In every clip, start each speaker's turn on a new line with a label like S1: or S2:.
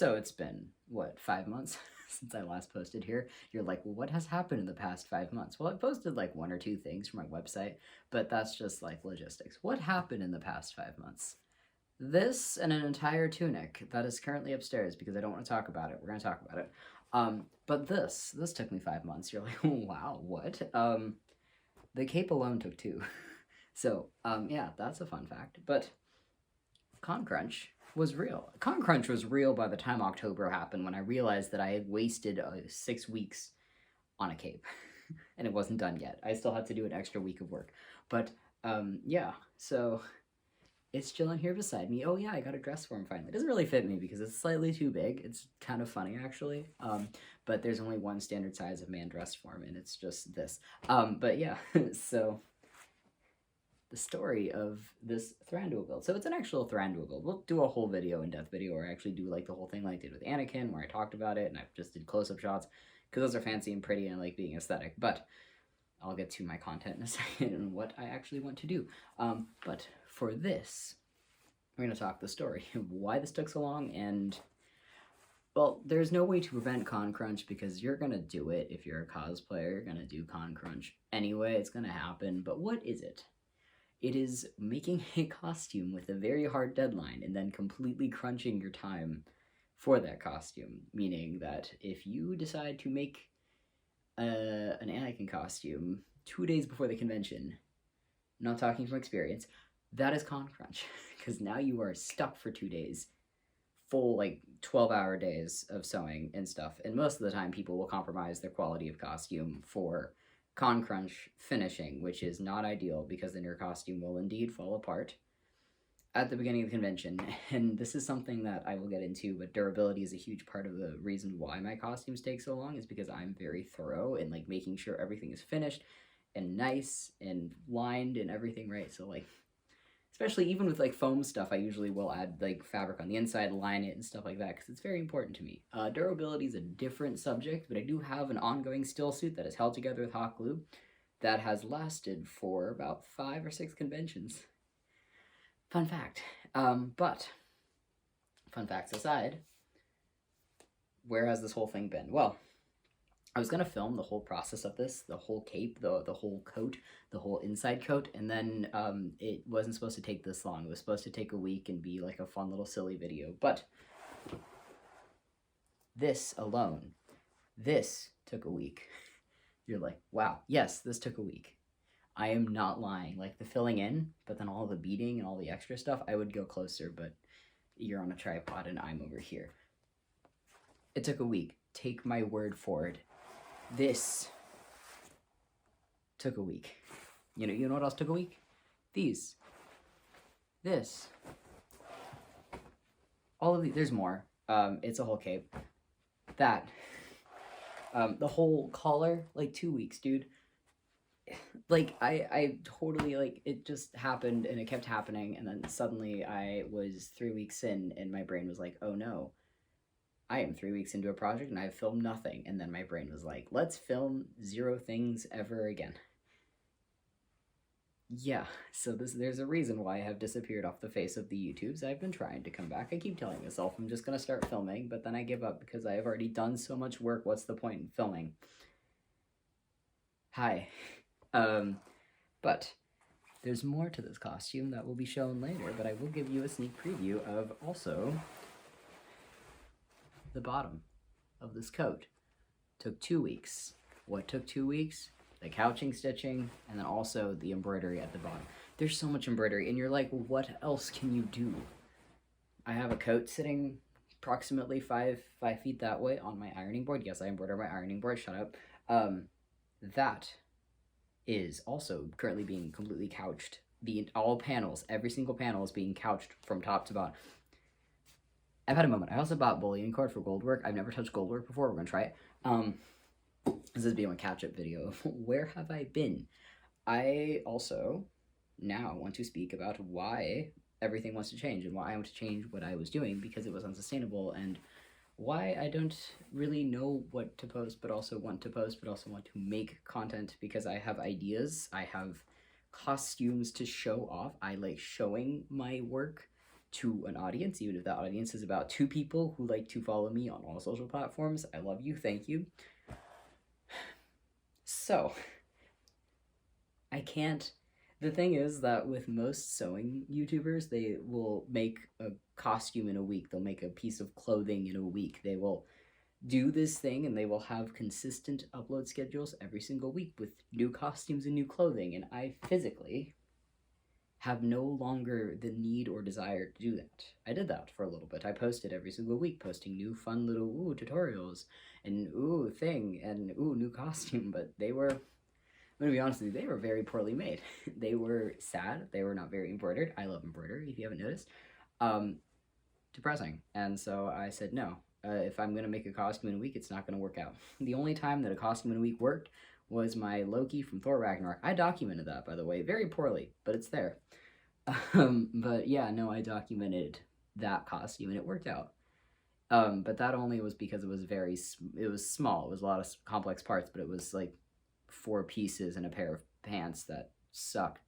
S1: So it's been, what, 5 months since I last posted here? You're like, well, what has happened in the past 5 months? Well, I posted like one or two things from my website, but that's just like logistics. What happened in the past 5 months? This and an entire tunic that is currently upstairs because I don't want to talk about it. We're going to talk about it. But this took me 5 months. You're like, wow, what? The cape alone took two. So, yeah, that's a fun fact. But ConCrunch was real. ConCrunch was real by the time October happened when I realized that I had wasted 6 weeks on a cape and it wasn't done yet. I still had to do an extra week of work. But yeah, so it's chilling here beside me. Oh yeah, I got a dress for him finally. It doesn't really fit me because it's slightly too big. It's kind of funny actually. But there's only one standard size of man dress form and it's just this. But yeah, so the story of this Thranduil build. So it's an actual Thranduil build. We'll do a whole video, in-depth video, where I actually do like the whole thing like I did with Anakin, where I talked about it and I just did close-up shots, because those are fancy and pretty and I like being aesthetic. But I'll get to my content in a second and what I actually want to do. But for this, we're going to talk the story of why this took so long, and well, there's no way to prevent ConCrunch because you're going to do it if you're a cosplayer. You're going to do ConCrunch anyway. It's going to happen. But what is it? It is making a costume with a very hard deadline and then completely crunching your time for that costume. Meaning that if you decide to make an Anakin costume 2 days before the convention, not talking from experience, that is con crunch. Because now you are stuck for 2 days, full like 12-hour days of sewing and stuff. And most of the time people will compromise their quality of costume for con crunch finishing, which is not ideal because then your costume will indeed fall apart at the beginning of the convention. And this is something that I will get into, but durability is a huge part of the reason why my costumes take so long, is because I'm very thorough in like making sure everything is finished and nice and lined and everything right. So like, especially even with like foam stuff, I usually will add like fabric on the inside, line it and stuff like that, because it's very important to me. Durability is a different subject, but I do have an ongoing still suit that is held together with hot glue that has lasted for about 5 or 6 conventions. Fun fact. But fun facts aside, where has this whole thing been? Well, I was gonna film the whole process of this, the whole cape, the whole coat, the whole inside coat, and then it wasn't supposed to take this long. It was supposed to take a week and be like a fun little silly video. But this alone, this took a week. You're like, wow, yes, this took a week. I am not lying. Like the filling in, but then all the beading and all the extra stuff, I would go closer, but you're on a tripod and I'm over here. It took a week. Take my word for it. This took a week. You know what else took a week? These. This. All of these. There's more. It's a whole cape. That. The whole collar, like 2 weeks, dude. Like, I totally, like, it just happened, and it kept happening, and then suddenly I was 3 weeks in, and my brain was like, oh no, I am 3 weeks into a project, and I've filmed nothing, and then my brain was like, let's film 0 things ever again. Yeah, so there's a reason why I have disappeared off the face of the YouTubes. I've been trying to come back. I keep telling myself I'm just gonna start filming, but then I give up because I have already done so much work. What's the point in filming? Hi. But there's more to this costume that will be shown later, but I will give you a sneak preview of also the bottom of this coat. Took 2 weeks. What took 2 weeks? The couching, stitching, and then also the embroidery at the bottom. There's so much embroidery, and you're like, well, what else can you do? I have a coat sitting approximately 5 feet that way on my ironing board. Yes, I embroider my ironing board, shut up. That is also currently being completely couched. All panels, every single panel is being couched from top to bottom. I've had a moment. I also bought bullion cord for gold work. I've never touched gold work before. We're gonna try it. This is being a catch-up video of where have I been. I also now want to speak about why everything wants to change and why I want to change what I was doing because it was unsustainable, and why I don't really know what to post, but also want to post, but also want to make content because I have ideas. I have costumes to show off. I like showing my work, to an audience, even if that audience is about 2 people who like to follow me on all social platforms. I love you. Thank you. So, I can't. The thing is that with most sewing YouTubers, they will make a costume in a week. They'll make a piece of clothing in a week. They will do this thing and they will have consistent upload schedules every single week with new costumes and new clothing. And I physically have no longer the need or desire to do that. I did that for a little bit. I posted every single week, posting new fun little tutorials and thing and new costume, but they were, I'm gonna be honest with you, they were very poorly made. They were sad. They were not very embroidered. I love embroidery, if you haven't noticed. Depressing. And so I said no. If I'm gonna make a costume in a week, it's not gonna work out. The only time that a costume in a week worked was my Loki from Thor Ragnarok. I documented that, by the way, very poorly, but it's there. But yeah, no, I documented that costume and it worked out. But that only was because it was small. It was a lot of complex parts, but it was like 4 pieces and a pair of pants that sucked.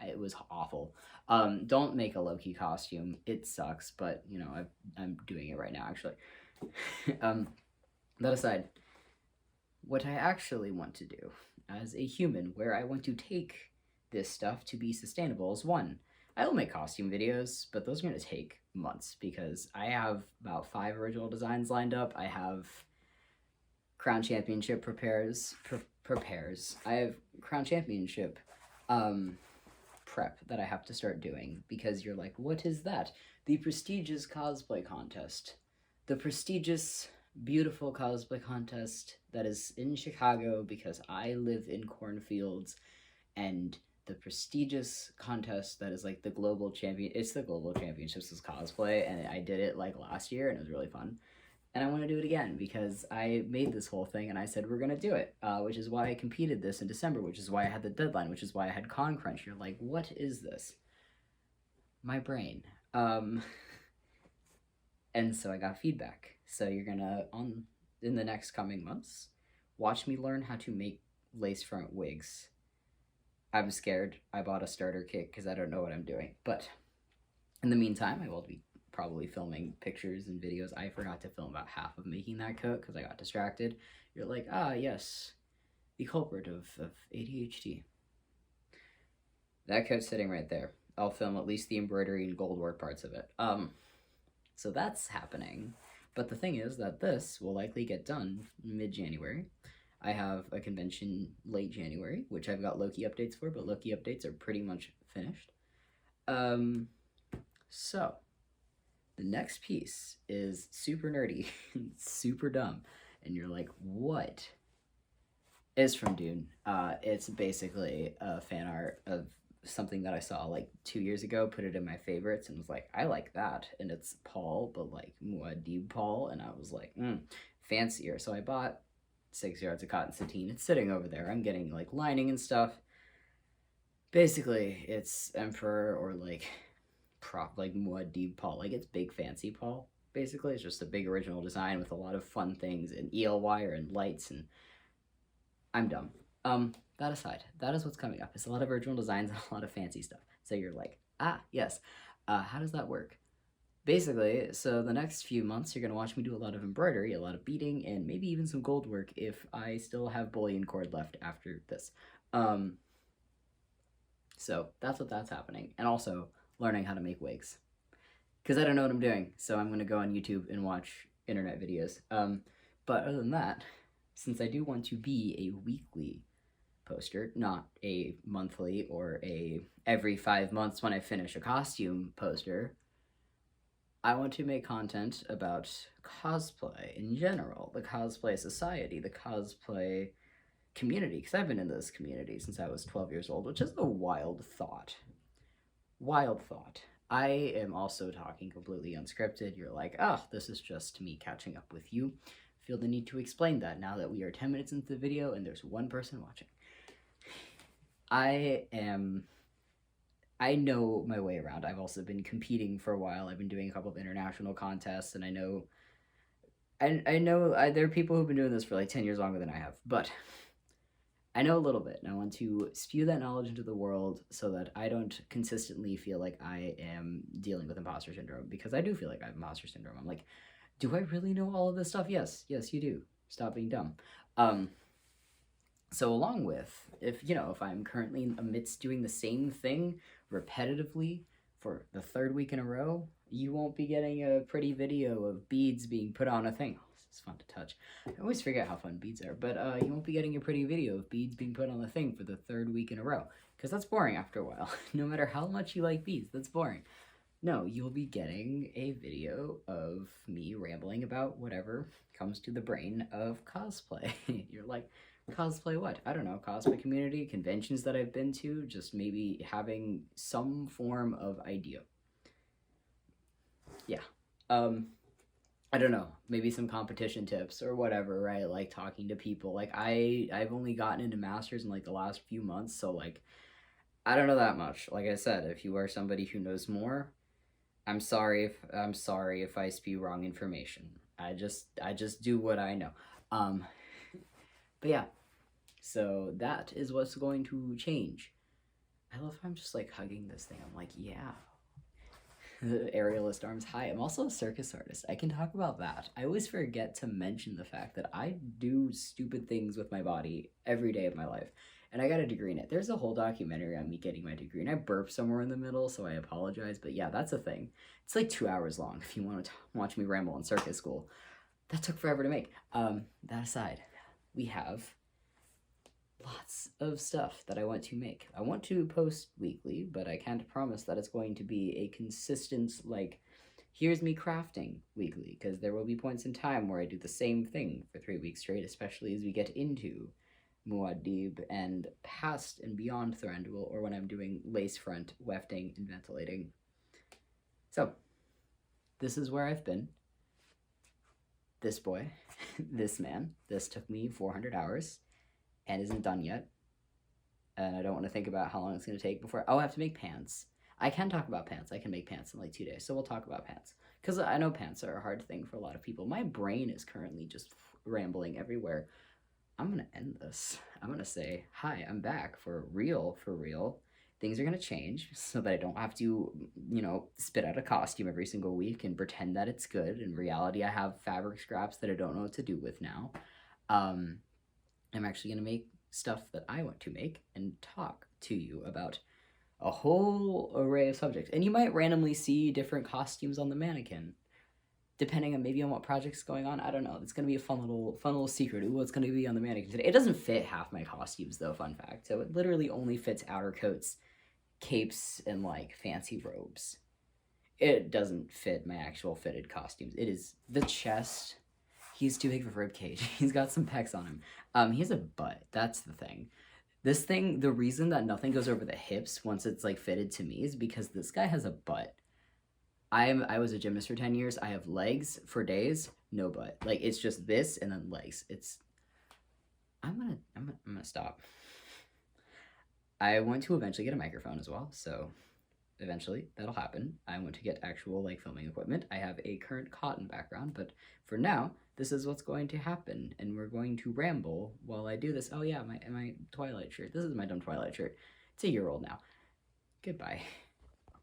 S1: It was awful. Don't make a Loki costume. It sucks, but you know, I'm doing it right now, actually. That aside, what I actually want to do as a human, where I want to take this stuff to be sustainable, is 1, I will make costume videos, but those are going to take months because I have about 5 original designs lined up. I have Crown Championship prepares. I have Crown Championship prep that I have to start doing because you're like, what is that? The prestigious cosplay contest. The prestigious, beautiful cosplay contest that is in Chicago because I live in cornfields, and the prestigious contest that is like the global champion. It's the global championships of cosplay, and I did it like last year, and it was really fun. And I want to do it again because I made this whole thing and I said we're gonna do it, which is why I competed this in December, which is why I had the deadline, which is why I had Con Crunch. You're like, what is this? My brain. And so I got feedback. So you're gonna in the next coming months watch me learn how to make lace front wigs. I'm scared. I bought a starter kit because I don't know what I'm doing. But in the meantime, I will be probably filming pictures and videos. I forgot to film about half of making that coat because I got distracted. You're like, yes, the culprit of ADHD. That coat's sitting right there. I'll film at least the embroidery and gold work parts of it. So that's happening. But the thing is that this will likely get done mid-January. I have a convention late January, which I've got Loki updates for, but Loki updates are pretty much finished. So the next piece is super nerdy, super dumb, and you're like, what? It's from Dune. It's basically a fan art of something that I saw like 2 years ago, put it in my favorites, and was like, I like that. And it's Paul, but like Muad'Dib Paul, and I was like, fancier. So I bought 6 yards of cotton sateen. It's sitting over there. I'm getting like lining and stuff. Basically, it's Emperor or like prop like Muad'Dib Paul. Like it's big fancy Paul. Basically, it's just a big original design with a lot of fun things and EL wire and lights, and I'm dumb. That aside, that is what's coming up. It's a lot of original designs and a lot of fancy stuff. So you're like, yes. How does that work? Basically, so the next few months, you're going to watch me do a lot of embroidery, a lot of beading, and maybe even some gold work if I still have bullion cord left after this. So that's that's happening. And also learning how to make wigs. Because I don't know what I'm doing, so I'm going to go on YouTube and watch internet videos. But other than that, since I do want to be a weekly poster, not a monthly or a every 5 months when I finish a costume poster, I want to make content about cosplay in general, the cosplay society, the cosplay community, because I've been in this community since I was 12 years old, which is a wild thought. Wild thought. I am also talking completely unscripted. You're like, this is just me catching up with you. Feel the need to explain that now that we are 10 minutes into the video and there's one person watching. I know my way around. I've also been competing for a while. I've been doing a couple of international contests, and I know there are people who've been doing this for like 10 years longer than I have, but I know a little bit, and I want to spew that knowledge into the world so that I don't consistently feel like I am dealing with imposter syndrome, because I do feel like I have imposter syndrome. I'm like, do I really know all of this stuff? Yes, you do. Stop being dumb. So along with, if I'm currently amidst doing the same thing repetitively for the third week in a row, you won't be getting a pretty video of beads being put on a thing. It's fun to touch. I always forget how fun beads are, but you won't be getting a pretty video of beads being put on the thing for the third week in a row, because that's boring after a while. No matter how much you like beads, that's boring. No, you'll be getting a video of me rambling about whatever comes to the brain of cosplay. You're like, cosplay what? I don't know, cosplay community, conventions that I've been to, just maybe having some form of idea. Yeah. I don't know, maybe some competition tips or whatever, right? Like talking to people. Like I've only gotten into masters in like the last few months, so like I don't know that much. Like I said, if you are somebody who knows more, I'm sorry if I spew wrong information. I just do what I know. But yeah. So that is what's going to change. I love how I'm just like hugging this thing. I'm like, yeah. The aerialist arms high. I'm also a circus artist. I can talk about that. I always forget to mention the fact that I do stupid things with my body every day of my life. And I got a degree in it. There's a whole documentary on me getting my degree, and I burped somewhere in the middle, so I apologize. But yeah, that's a thing. It's like 2 hours long if you want to watch me ramble in circus school. That took forever to make. That aside, we have lots of stuff that I want to make. I want to post weekly, but I can't promise that it's going to be a consistent, like, here's me crafting weekly, because there will be points in time where I do the same thing for 3 weeks straight, especially as we get into Muad'Dib and past and beyond Thranduil, or when I'm doing lace front, wefting, and ventilating. So, this is where I've been. This boy, this man, this took me 400 hours. And isn't done yet. And I don't want to think about how long it's going to take before... Oh, I have to make pants. I can talk about pants. I can make pants in like 2 days. So we'll talk about pants. Because I know pants are a hard thing for a lot of people. My brain is currently just rambling everywhere. I'm going to end this. I'm going to say, hi, I'm back for real, for real. Things are going to change so that I don't have to, spit out a costume every single week and pretend that it's good. In reality, I have fabric scraps that I don't know what to do with now. I'm actually going to make stuff that I want to make and talk to you about a whole array of subjects. And you might randomly see different costumes on the mannequin, depending on maybe on what project's going on. I don't know. It's going to be a fun little secret. Ooh, what's going to be on the mannequin today? It doesn't fit half my costumes, though, fun fact. So it literally only fits outer coats, capes, and, like, fancy robes. It doesn't fit my actual fitted costumes. It is the chest... He's too big for ribcage. He's got some pecs on him. He has a butt. That's the thing. This thing, the reason that nothing goes over the hips once it's like fitted to me is because this guy has a butt. I was a gymnast for 10 years. I have legs for days, no butt. Like it's just this and then legs. I'm gonna stop. I want to eventually get a microphone as well, so eventually that'll happen. I want to get actual like filming equipment. I have a current cotton background, but for now, this is what's going to happen, and we're going to ramble while I do this. Oh yeah, my Twilight shirt. This is my dumb Twilight shirt. It's a year old now. Goodbye.